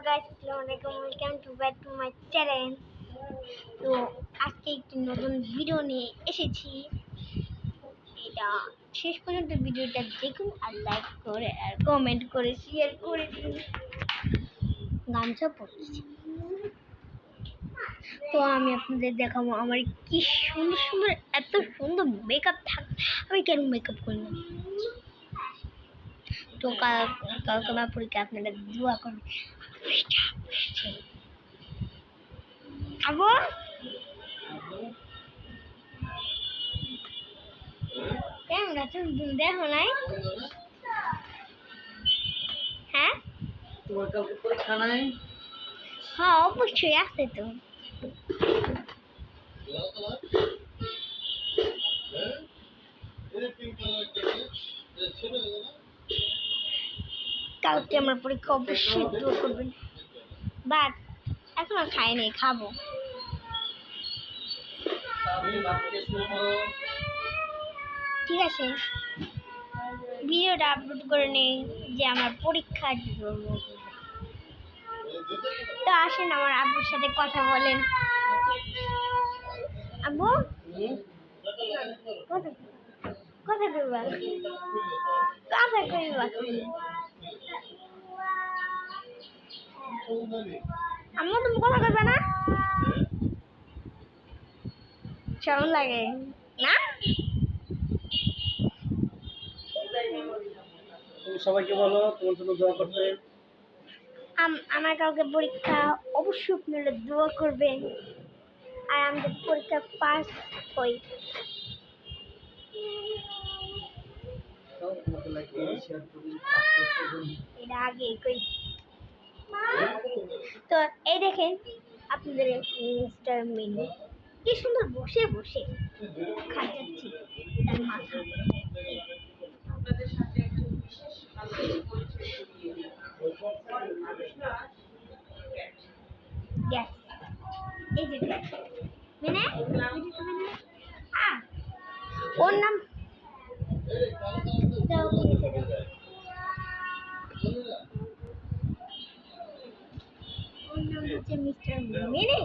Guys, আসসালামু আলাইকুম, welcome to back to my channel. তো আজকে একটি নতুন ভিডিও নিয়ে এসেছি। এটা শেষ পর্যন্ত ভিডিওটা দেখুন আর লাইক করে আর কমেন্ট করে শেয়ার করে দিন। গামছা পড়েছি তো আমি আপনাদের দেখাবো আমার কি সুন্দর সুন্দর এত সুন্দর মেকআপ থাকে। আমি কেন মেকআপ করি না? তো কালকে আমার পরীক্ষা, আপনারা দোয়া করবেন। আবু কেমন আছেন? দেখো নাই? হ্যাঁ, তোমার কালকে পরীক্ষা নাই? হ্যাঁ অবশ্যই আছে তো। কালকে আমার পরীক্ষা, অবশ্যই দোয়া করবেন। বাট এখনো খাইনি, খাবো। ঠিক আছে, ভিডিওটা আপলোড করে নেই যে আমার পরীক্ষা দিব। তো আসেন আমার আব্বুর সাথে কথা বলেন। আব্বু কথা কথা কইবা, কথা কইবা। আম্মু তুমি কথা কইবা না? কেমন লাগে না? তুমি সবাইকে বলো তোমার জন্য দোয়া করতে। আমার কাউকে পরীক্ষা, অবশ্যই আপনারা দোয়া করবেন আর আমাদের পরীক্ষা পাস হই। এটা আগে কই। তো এই দেখেন আপনাদের মিস্টার মিনু কি সুন্দর বসে বসে খাচ্ছি তার মাথা। Yes. এই যে মেনে ওর নাম দাও, কি আছে দাও। ওর নাম হচ্ছে মিস্টার মেনে।